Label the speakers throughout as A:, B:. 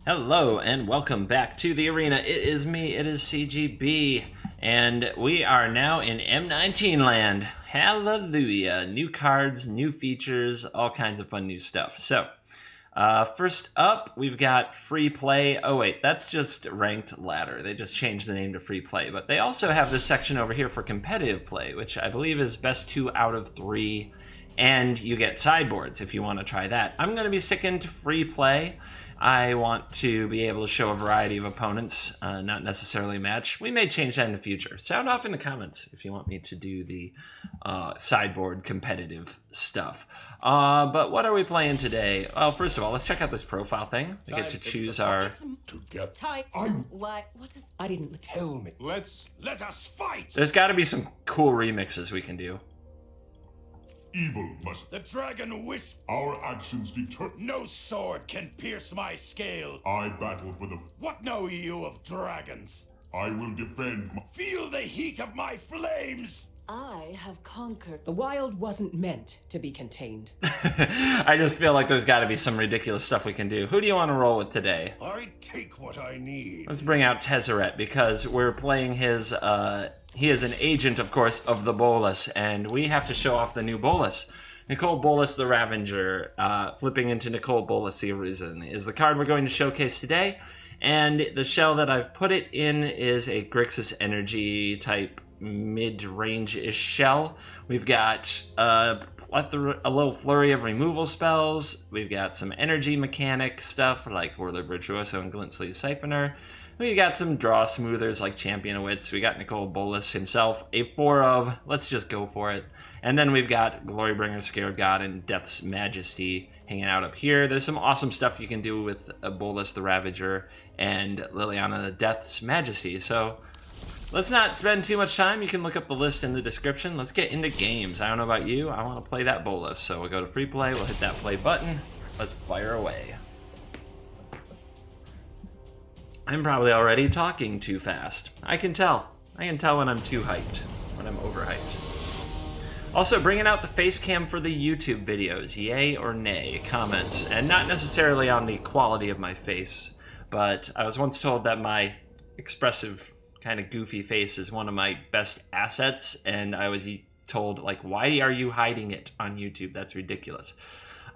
A: Hello and welcome back to the arena. It is me, it is CGB, and we are now in M19 land. Hallelujah. New cards, new features, all kinds of fun new stuff. So, first up, we've got free play. Oh wait, that's just ranked ladder. They just changed the name to free play, but they also have this section over here for competitive play, which I believe is best 2 out of 3, and you get sideboards if you want to try that. I'm going to be sticking to free play. I want to be able to show a variety of opponents, not necessarily match. We may change that in the future. Sound off in the comments if you want me to do the sideboard competitive stuff. But what are we playing today? Well, first of all, let's check out this profile thing. We get to choose our...
B: What is... I didn't...
C: Tell me. Let us fight!
A: There's got to be some cool remixes we can do.
C: Evil must... The dragon wisp... Our actions deter... No sword can pierce my scale. I battle for the... What know you of dragons? I will defend... Feel the heat of my flames!
B: I have conquered. The wild wasn't meant to be contained.
A: I just feel like there's got to be some ridiculous stuff we can do. Who do you want to roll with today?
C: I take what I need.
A: Let's bring out Tezzeret because we're playing his... He is an agent, of course, of the Bolas, and we have to show off the new Bolas. Nicol Bolas the Ravager, flipping into Nicol Bolas the Arisen, is the card we're going to showcase today. And the shell that I've put it in is a Grixis energy type mid-range-ish shell. We've got a little flurry of removal spells. We've got some energy mechanic stuff like Whirler Virtuoso and Glint-Sleeve Siphoner. We got some draw smoothers like Champion of Wits. We got Nicol Bolas himself, a 4 of. Let's just go for it. And then we've got Glorybringer, Scarab God, and Death's Majesty hanging out up here. There's some awesome stuff you can do with Bolas the Ravager and Liliana the Death's Majesty. So let's not spend too much time. You can look up the list in the description. Let's get into games. I don't know about you. I want to play that Bolas. So we'll go to free play. We'll hit that play button. Let's fire away. I'm probably already talking too fast. I can tell. I can tell when I'm too hyped, when I'm overhyped. Also, bringing out the face cam for the YouTube videos. Yay or nay? Comments. And not necessarily on the quality of my face, but I was once told that my expressive, kind of goofy face is one of my best assets, and I was told, like, why are you hiding it on YouTube? That's ridiculous.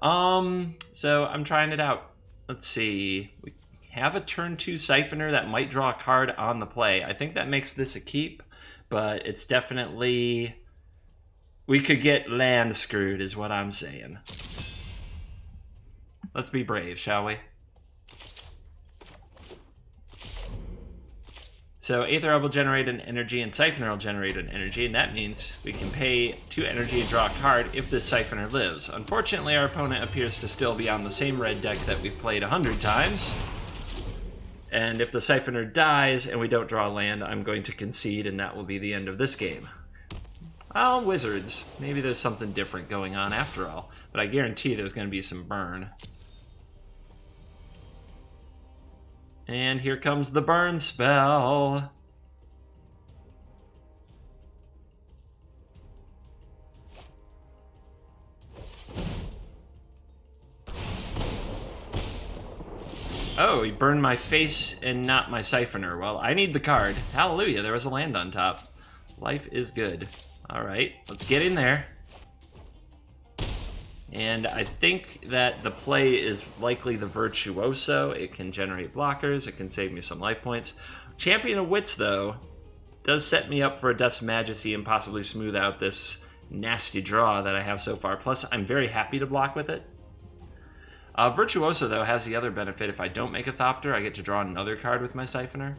A: So I'm trying it out. Let's see. We have a turn 2 Siphoner that might draw a card on the play. I think that makes this a keep, but it's definitely... We could get land screwed is what I'm saying. Let's be brave, shall we? So Aether Hub will generate an energy and Siphoner will generate an energy, and that means we can pay 2 energy and draw a card if this Siphoner lives. Unfortunately, our opponent appears to still be on the same red deck that we've played 100 times. And if the Siphoner dies and we don't draw land, I'm going to concede, and that will be the end of this game. Oh, Wizards. Maybe there's something different going on after all. But I guarantee there's going to be some burn. And here comes the burn spell. Oh, he burned my face and not my Siphoner. Well, I need the card. Hallelujah, there was a land on top. Life is good. All right, let's get in there. And I think that the play is likely the Virtuoso. It can generate blockers. It can save me some life points. Champion of Wits, though, does set me up for a Death's Majesty and possibly smooth out this nasty draw that I have so far. Plus, I'm very happy to block with it. Virtuoso, though, has the other benefit. If I don't make a Thopter, I get to draw another card with my Siphoner.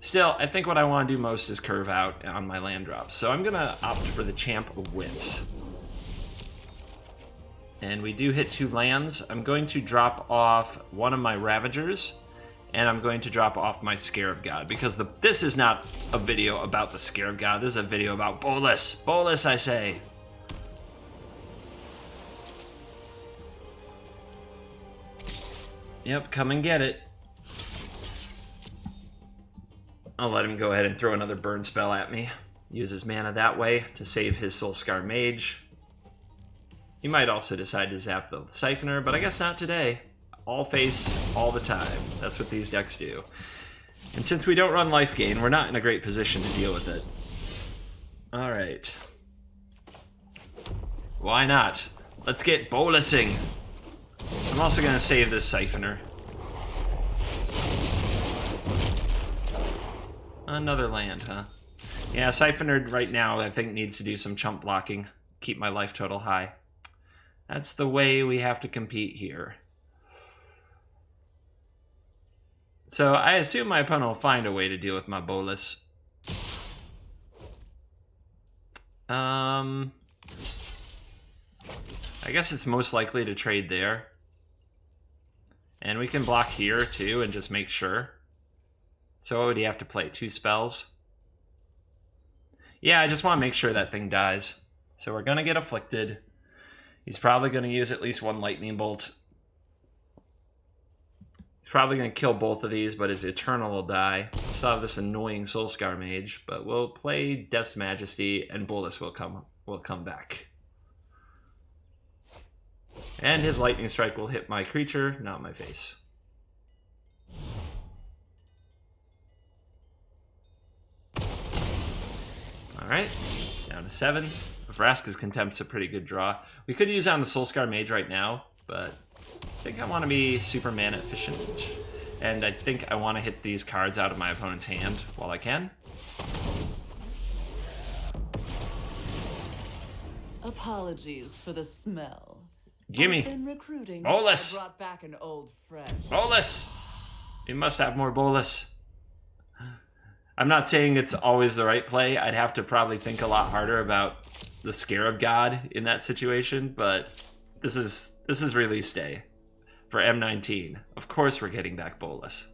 A: Still, I think what I want to do most is curve out on my land drops. So I'm going to opt for the Champ of Wits. And we do hit 2 lands. I'm going to drop off one of my Ravagers, and I'm going to drop off my Scarab God, because this is not a video about the Scarab God. This is a video about Bolas. Bolas, I say. Yep, come and get it. I'll let him go ahead and throw another burn spell at me. Use his mana that way to save his Soulscar Mage. He might also decide to zap the Siphoner, but I guess not today. all face all the time. That's what these decks do. And since we don't run life gain, we're not in a great position to deal with it. Alright. Why not? Let's get bolusing. I'm also going to save this Siphoner. Another land, huh? Yeah, Siphoner right now I think needs to do some chump blocking. Keep my life total high. That's the way we have to compete here. So I assume my opponent will find a way to deal with my Bolas. I guess it's most likely to trade there. And we can block here too and just make sure. So what would he have to play? 2 spells? Yeah, I just want to make sure that thing dies. So we're going to get Afflicted. He's probably going to use at least 1 Lightning Bolt. He's probably going to kill both of these, but his Eternal will die. We still have this annoying Soulscar Mage, but we'll play Death's Majesty, and Bolas will come back. And his Lightning Strike will hit my creature, not my face. Alright, down to 7. Vraska's Contempt's a pretty good draw. We could use it on the Soulscar Mage right now, but I think I want to be super mana efficient. And I think I want to hit these cards out of my opponent's hand while I can.
D: Apologies for the smell.
A: Gimme.
D: I've been recruiting.
A: Bolas!
D: I brought back an old friend.
A: Bolas! We must have more Bolas. I'm not saying it's always the right play. I'd have to probably think a lot harder about the Scarab God in that situation, but this is release day for M19. Of course we're getting back Bolas.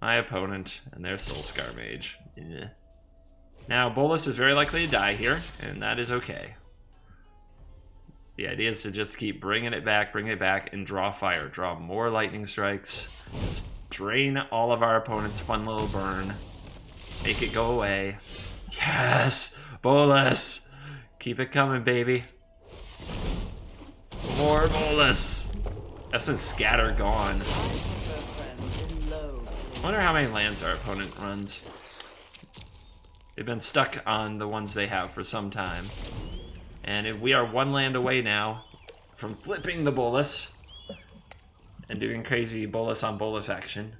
A: My opponent and their Soulscar Mage. Yeah. Now, Bolas is very likely to die here, and that is okay. The idea is to just keep bring it back, and draw fire. Draw more lightning strikes. Just drain all of our opponent's fun little burn. Make it go away. Yes! Bolas! Keep it coming, baby. More Bolas! Essence Scatter gone. I wonder how many lands our opponent runs. They've been stuck on the ones they have for some time. And if we are 1 land away now from flipping the Bolas and doing crazy Bolas on Bolas action,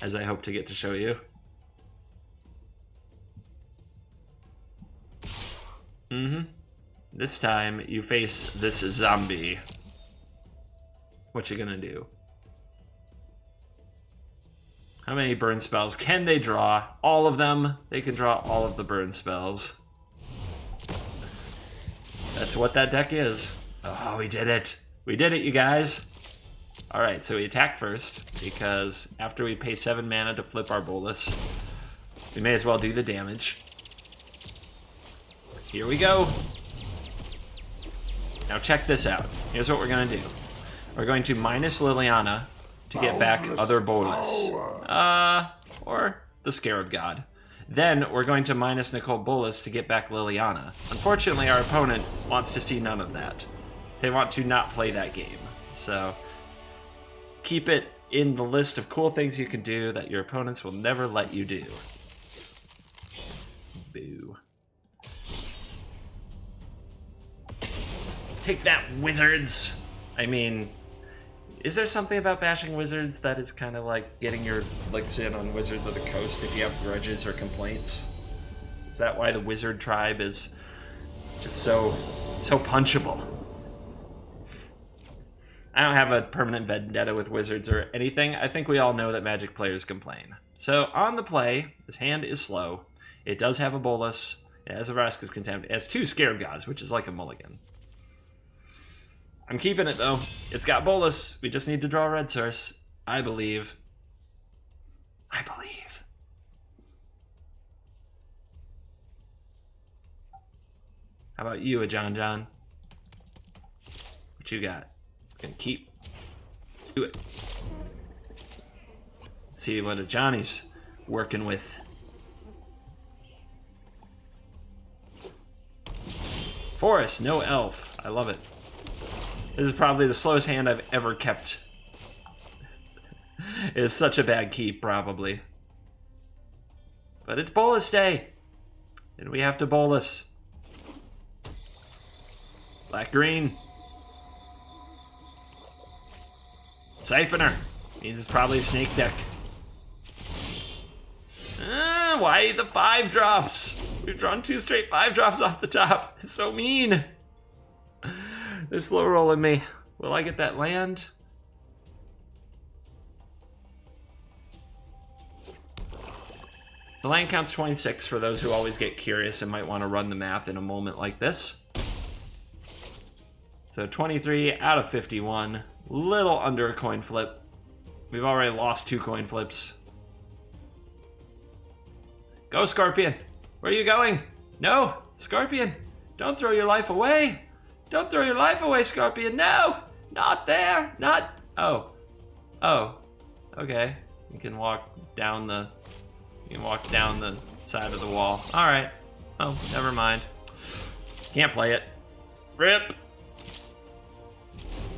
A: as I hope to get to show you. This time you face this zombie. What you gonna do? How many burn spells can they draw? All of them. They can draw all of the burn spells. That's what that deck is. Oh, we did it. We did it, you guys. Alright, so we attack first, because after we pay 7 mana to flip our Bolas, we may as well do the damage. Here we go. Now check this out. Here's what we're going to do. We're going to minus Liliana to get back other Bolas. Or the Scarab God. Then we're going to minus Nicol Bolas to get back Liliana. Unfortunately, our opponent wants to see none of that. They want to not play that game. So keep it in the list of cool things you can do that your opponents will never let you do. Boo. Take that, wizards! I mean, is there something about bashing wizards that is kind of like getting your licks in on Wizards of the Coast if you have grudges or complaints? Is that why the wizard tribe is just so punchable? I don't have a permanent vendetta with wizards or anything. I think we all know that Magic players complain. So on the play, this hand is slow. It does have a Bolas. It has a Vraska's Contempt. It has 2 Scarab Gods, which is like a mulligan. I'm keeping it, though. It's got Bolas. We just need to draw red source. I believe. I believe. How about you, John? What you got? Gonna keep. Let's do it. Let's see what a Johnny's working with. Forest, no elf. I love it. This is probably the slowest hand I've ever kept. It is such a bad keep, probably. But it's Bolas day. And we have to Bolas. Black-green. Siphoner. Means it's probably a snake deck. Why the 5-drops? We've drawn 2 straight 5-drops off the top. It's so mean. They're slow rolling me. Will I get that land? The land count's 26 for those who always get curious and might want to run the math in a moment like this. So 23 out of 51. Little under a coin flip. We've already lost 2 coin flips. Go, Scorpion. Where are you going? No, Scorpion. Don't throw your life away. Don't throw your life away, Scorpion. No, not there. Not. Oh. Oh. Okay. You can walk down the. You can walk down the side of the wall. All right. Oh, never mind. Can't play it. Rip.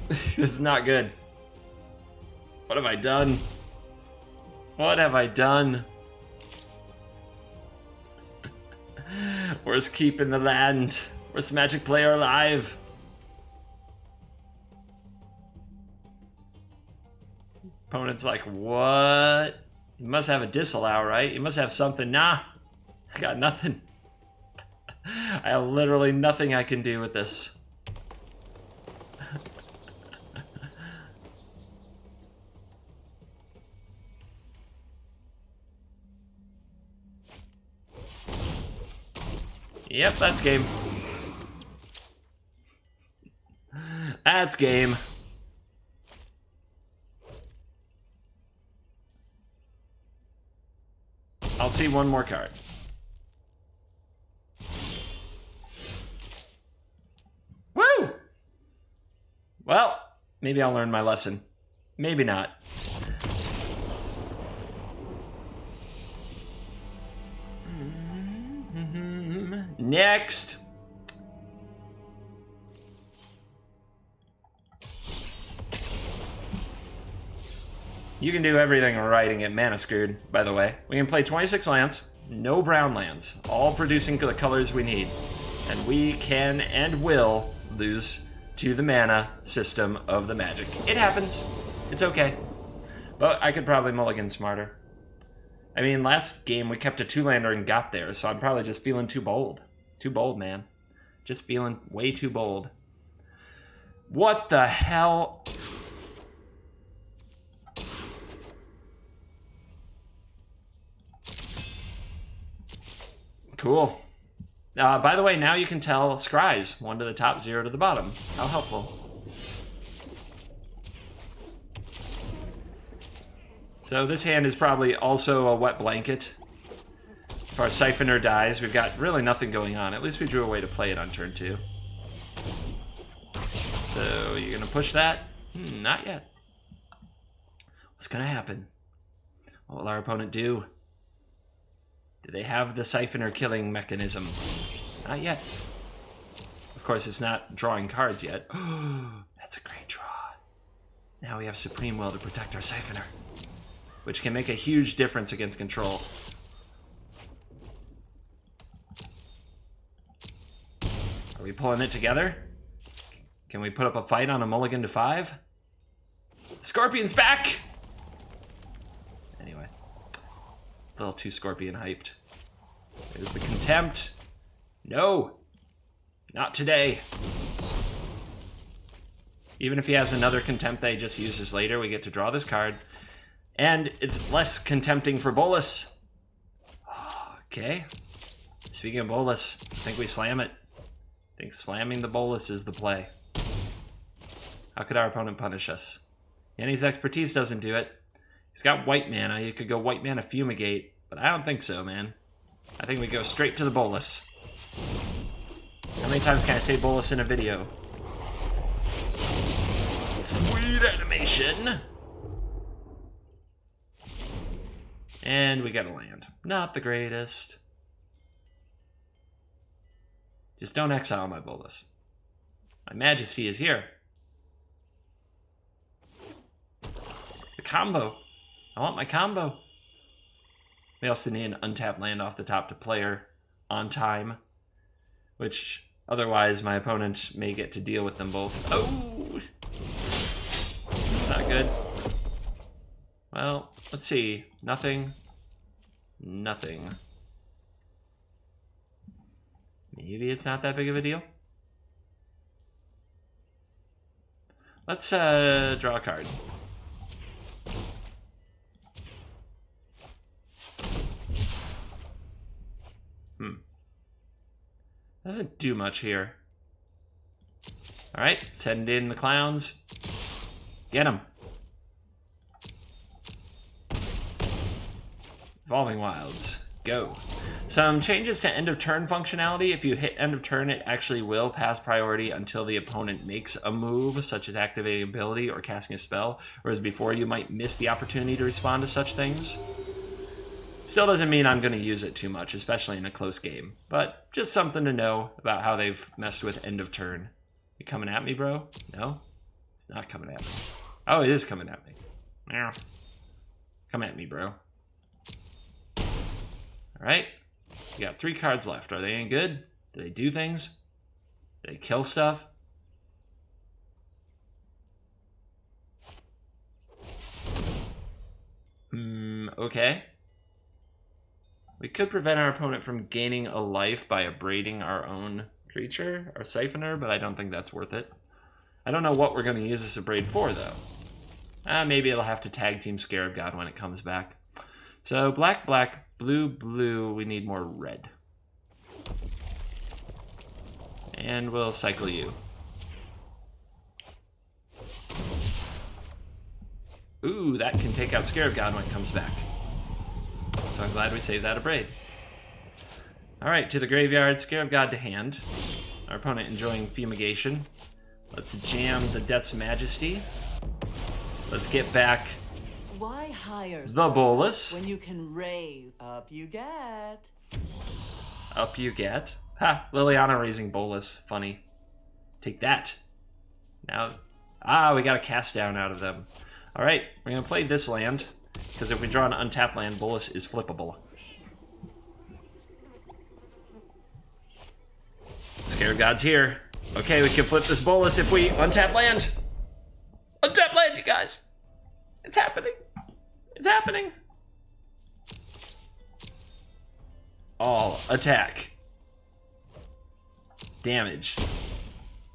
A: This is not good. What have I done? What have I done? Worst keep in the land. Worst Magic player alive. Opponent's like, what? You must have a disallow, right? You must have something. Nah, I got nothing. I have literally nothing I can do with this. Yep, that's game. That's game. I'll see one more card. Woo! Well, maybe I'll learn my lesson. Maybe not. Next. You can do everything right and get mana screwed, by the way. We can play 26 lands, no brown lands, all producing the colors we need. And we can and will lose to the mana system of the Magic. It happens. It's okay. But I could probably mulligan smarter. I mean, last game we kept a 2-lander and got there, so I'm probably just feeling too bold. Too bold, man. Just feeling way too bold. What the hell? Cool. By the way, now you can tell scries. 1 to the top, 0 to the bottom. How helpful. So this hand is probably also a wet blanket. If our Siphoner dies, we've got really nothing going on. At least we drew a way to play it on turn 2. So you're gonna push that? Not yet. What's gonna happen? What will our opponent do? Do they have the Siphoner killing mechanism? Not yet. Of course, it's not drawing cards yet. That's a great draw. Now we have Supreme Will to protect our Siphoner, which can make a huge difference against control. Are we pulling it together? Can we put up a fight on a mulligan to 5? Scorpion's back! Anyway. A little too Scorpion hyped. There's the Contempt. No! Not today. Even if he has another Contempt that he just uses later, we get to draw this card. And it's less contempting for Bolas. Okay. Speaking of Bolas, I think we slam it. I think slamming the Bolas is the play. How could our opponent punish us? Yanni's expertise doesn't do it. He's got white mana. You could go white mana Fumigate, but I don't think so, man. I think we go straight to the Bolas. How many times can I say Bolas in a video? Sweet animation. And we got a land. Not the greatest. Just don't exile my Bolas. My Majesty is here. The combo. I want my combo. We also need an untapped land off the top to player on time, which otherwise my opponent may get to deal with them both. Oh! Not good. Well, let's see. Nothing. Nothing. Maybe it's not that big of a deal. Let's draw a card. Doesn't do much here. Alright, send in the clowns. Get them. Evolving Wilds. Go. Some changes to end of turn functionality. If you hit end of turn, it actually will pass priority until the opponent makes a move, such as activating ability or casting a spell, whereas before you might miss the opportunity to respond to such things. Still doesn't mean I'm going to use it too much, especially in a close game, but just something to know about how they've messed with end of turn. You coming at me, bro? No? It's not coming at me. Oh, it is coming at me. Yeah. Come at me, bro. Alright. You got 3 cards left. Are they any good? Do they do things? Do they kill stuff? Okay. We could prevent our opponent from gaining a life by abrading our own creature, our Siphoner, but I don't think that's worth it. I don't know what we're going to use this Abrade for, though. Maybe it'll have to tag team Scarab God when it comes back. So, black, black, blue, blue, we need more red. And we'll cycle you. Ooh, that can take out Scarab God when it comes back. So I'm glad we saved that Abrade. Alright, to the graveyard, Scarab God to hand. Our opponent enjoying Fumigation. Let's jam the Death's Majesty. Let's get back
D: Why hire
A: the Bolas.
D: when you can raise? Up you get.
A: Up you get. Ha! Liliana raising Bolas. Funny. Take that. Now, we got a cast down out of them. Alright, we're going to play this land, because if we draw an untapped land, Bolas is flippable. Scarab God's here. Okay, we can flip this Bolas if we untap land. Untap land, you guys. It's happening. It's happening. All attack. Damage.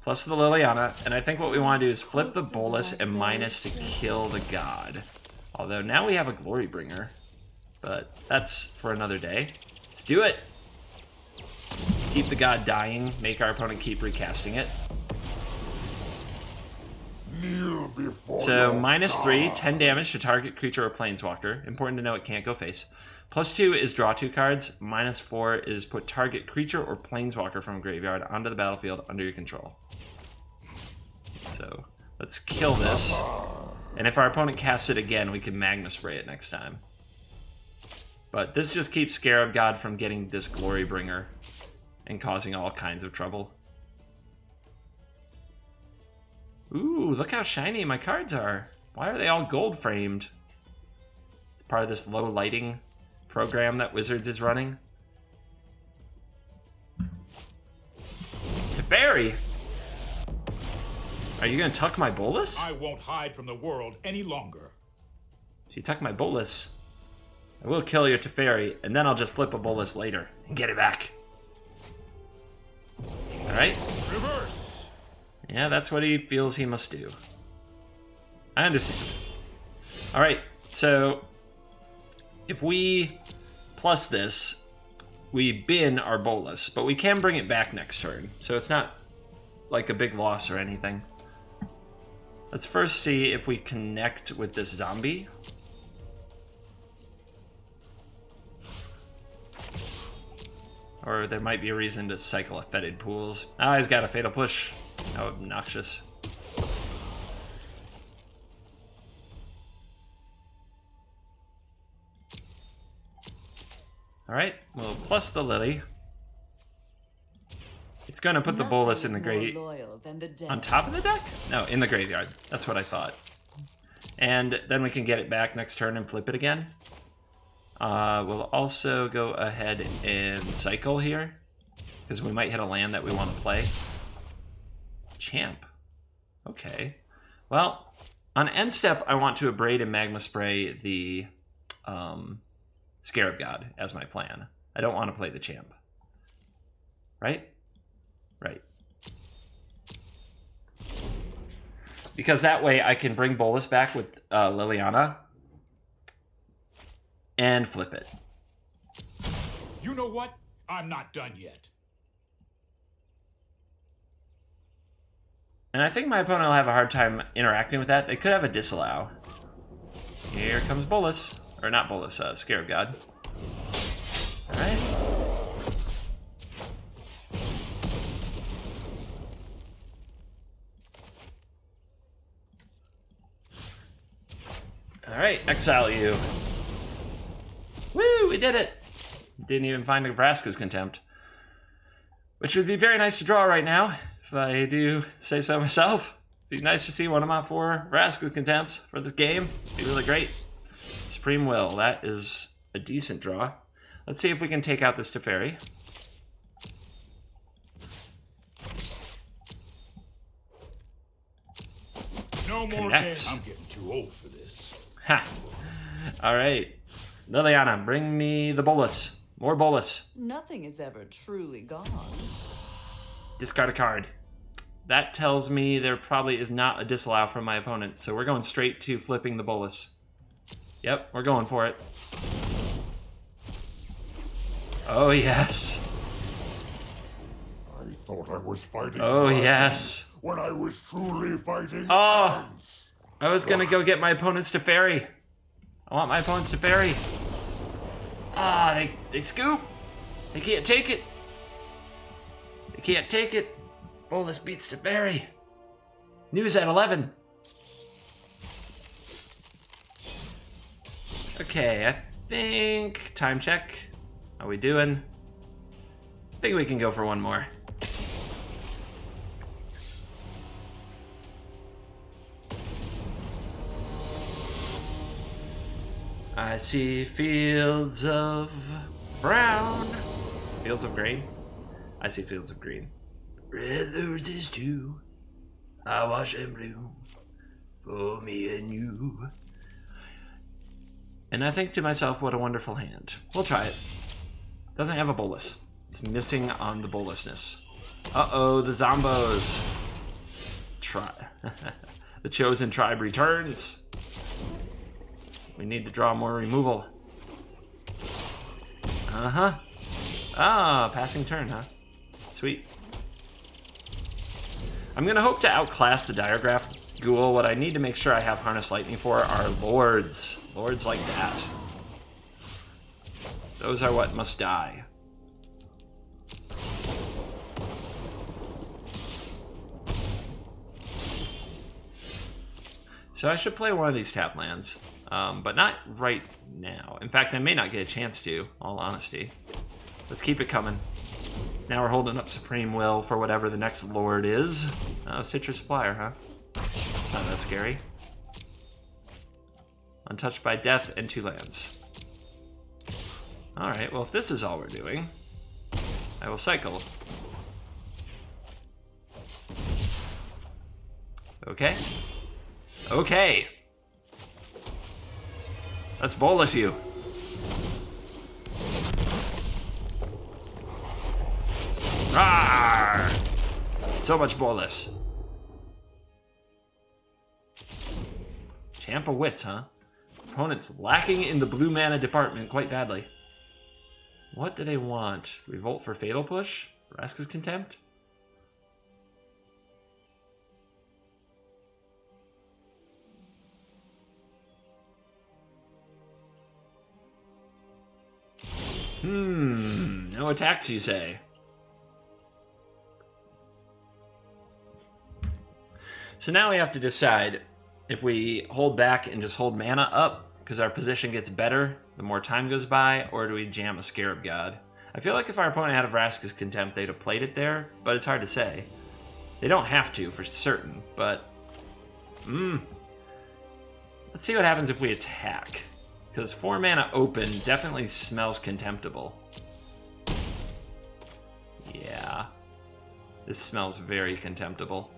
A: Plus the Liliana. And I think what we want to do is flip the Bolas and minus to kill the god. Although now we have a Glorybringer. But that's for another day. Let's do it. Keep the god dying. Make our opponent keep recasting it. So -3, 10 damage to target creature or planeswalker. Important to know it can't go face. +2 is draw 2 cards. -4 is put target creature or planeswalker from graveyard onto the battlefield under your control. So let's kill this. And if our opponent casts it again, we can Magma Spray it next time. But this just keeps Scarab God from getting this Glorybringer and causing all kinds of trouble. Ooh, look how shiny my cards are. Why are they all gold framed? It's part of this low lighting program that Wizards is running. Teferi! Are you gonna tuck my Bolas?
E: I won't hide from the world any longer.
A: If you tuck my Bolas, I will kill your Teferi, and then I'll just flip a Bolas later and get it back. Alright?
E: Reverse!
A: Yeah, that's what he feels he must do. I understand. Alright, so if we plus this, we bin our Bolas, but we can bring it back next turn, so it's not like a big loss or anything. Let's first see if we connect with this zombie. Or there might be a reason to cycle a Fetid Pools. Ah, he's got a Fatal Push. How obnoxious. Alright, we'll plus the Lily. It's going to put the
D: Nothing
A: Bolas in
D: is
A: the
D: more
A: grave
D: loyal than the dead.
A: on top of the deck? No, in the graveyard. That's what I thought. And then we can get it back next turn and flip it again. We'll also go ahead and cycle here, because we might hit a land that we want to play. Champ. Okay. Well, on end step, I want to Abrade and Magma Spray the Scarab God as my plan. I don't want to play the Champ. Right? Right. Because that way I can bring Bolas back with Liliana and flip it.
E: You know what? I'm not done yet.
A: And I think my opponent will have a hard time interacting with that. They could have a disallow. Here comes Bolas. Or not Bolas, Scarab God. Alright. Alright, exile you. Woo, we did it! Didn't even find a Vraska's Contempt. Which would be very nice to draw right now, if I do say so myself. It'd be nice to see one of my 4 Vraska's Contempts for this game. It'd be really great. Supreme Will, that is a decent draw. Let's see if we can take out this Teferi.
E: No more
A: Connects.
E: games. I'm getting too old for this.
A: Ha! Alright. Liliana, bring me the Bolas. More Bolas.
D: Nothing is ever truly gone.
A: Discard a card. That tells me there probably is not a disallow from my opponent, so we're going straight to flipping the Bolas. Yep, we're going for it. Oh, yes.
C: I thought I was fighting.
A: Oh,
C: dragons
A: yes.
C: When I was truly fighting.
A: Oh.
C: ants.
A: I was going to go get my opponent's Teferi. I want my opponent's Teferi. Ah, they scoop. They can't take it. They can't take it. Bolas beats Teferi. News at 11. Okay, I think... Time check. How we doing? I think we can go for one more. I see fields of brown. Fields of green? I see fields of green. Red roses too. I watch them bloom for me and you. And I think to myself, what a wonderful hand. We'll try it. Doesn't have a Bolas. It's missing on the Bolasness. Uh-oh, the Zombos. The Chosen Tribe returns. We need to draw more removal. Uh-huh. Ah, passing turn, huh? Sweet. I'm gonna hope to outclass the Diregraph Ghoul. What I need to make sure I have Harness Lightning for are Lords. Lords like that. Those are what must die. So I should play one of these tap lands, but not right now. In fact, I may not get a chance to, all honesty. Let's keep it coming. Now we're holding up Supreme Will for whatever the next Lord is. Oh, Citrus Supplier, huh? Not that scary. Untouched by Death and 2 lands. Alright, well if this is all we're doing, I will cycle. Okay. Okay. Let's Bolas you. Rawr! So much Bolas. Champion of Wits, huh? Opponent's lacking in the blue mana department quite badly. What do they want? Revolt for Fatal Push? Vraska's Contempt? No attacks, you say? So now we have to decide if we hold back and just hold mana up because our position gets better the more time goes by, or do we jam a Scarab God? I feel like if our opponent had a Vraska's Contempt, they'd have played it there, but it's hard to say. They don't have to, for certain, but... Let's see what happens if we attack. Because 4 mana open definitely smells contemptible. Yeah. This smells very contemptible.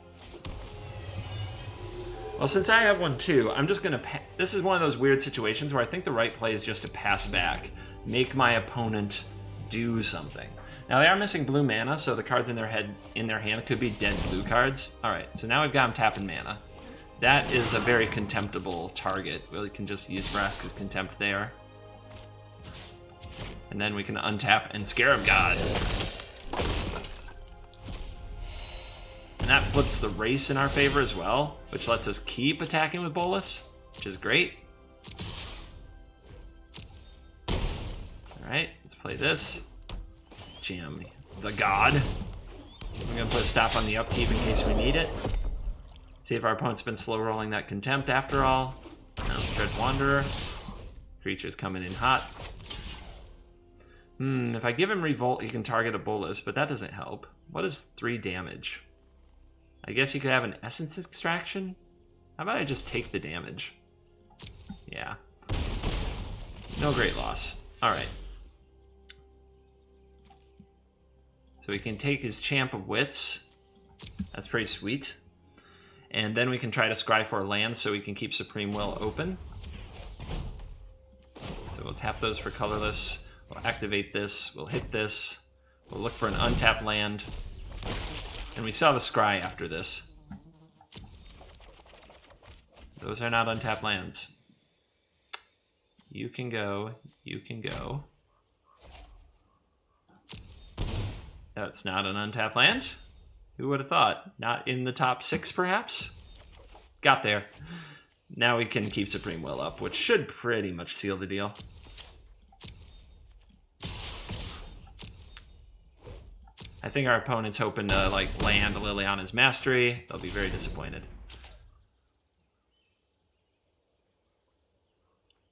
A: Well, since I have one too, I'm just gonna... This is one of those weird situations where I think the right play is just to pass back. Make my opponent do something. Now, they are missing blue mana, so the cards in their hand could be dead blue cards. Alright, so now we've got them tapping mana. That is a very contemptible target. We can just use Vraska's Contempt there. And then we can untap and Scarab God. And that flips the race in our favor as well, which lets us keep attacking with Bolas, which is great. Alright, let's play this. Let's jam the God. We're going to put a stop on the upkeep in case we need it. See if our opponent's been slow rolling that Contempt after all. Now, Dread Wanderer. Creature's coming in hot. If I give him Revolt, he can target a Bolas, but that doesn't help. What is 3 damage? I guess he could have an Essence Extraction? How about I just take the damage? Yeah. No great loss. Alright. So we can take his Champ of Wits. That's pretty sweet. And then we can try to scry for land so we can keep Supreme Will open. So we'll tap those for colorless. We'll activate this. We'll hit this. We'll look for an untapped land. And we still have a scry after this. Those are not untapped lands. You can go. You can go. That's not an untapped land. Who would have thought? Not in the top 6, perhaps? Got there. Now we can keep Supreme Will up, which should pretty much seal the deal. I think our opponent's hoping to, like, land Liliana's Mastery. They'll be very disappointed.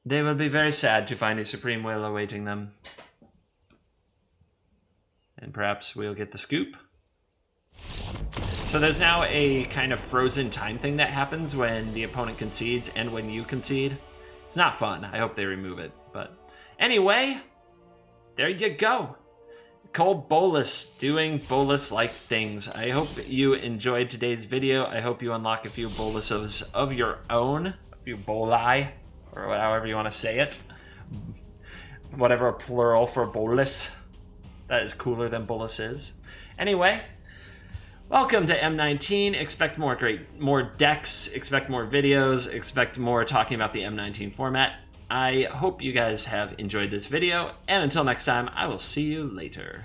A: They will be very sad to find a Supreme Will awaiting them. And perhaps we'll get the scoop. So there's now a kind of frozen time thing that happens when the opponent concedes and when you concede. It's not fun. I hope they remove it. But anyway, there you go. Nicol Bolas doing Bolas-like things. I hope you enjoyed today's video. I hope you unlock a few Bolases of your own. A few Bolai, or however you want to say it. Whatever plural for Bolas. That is cooler than Bolas is. Anyway, welcome to M19. Expect more decks, expect more videos, expect more talking about the M19 format. I hope you guys have enjoyed this video, and until next time, I will see you later.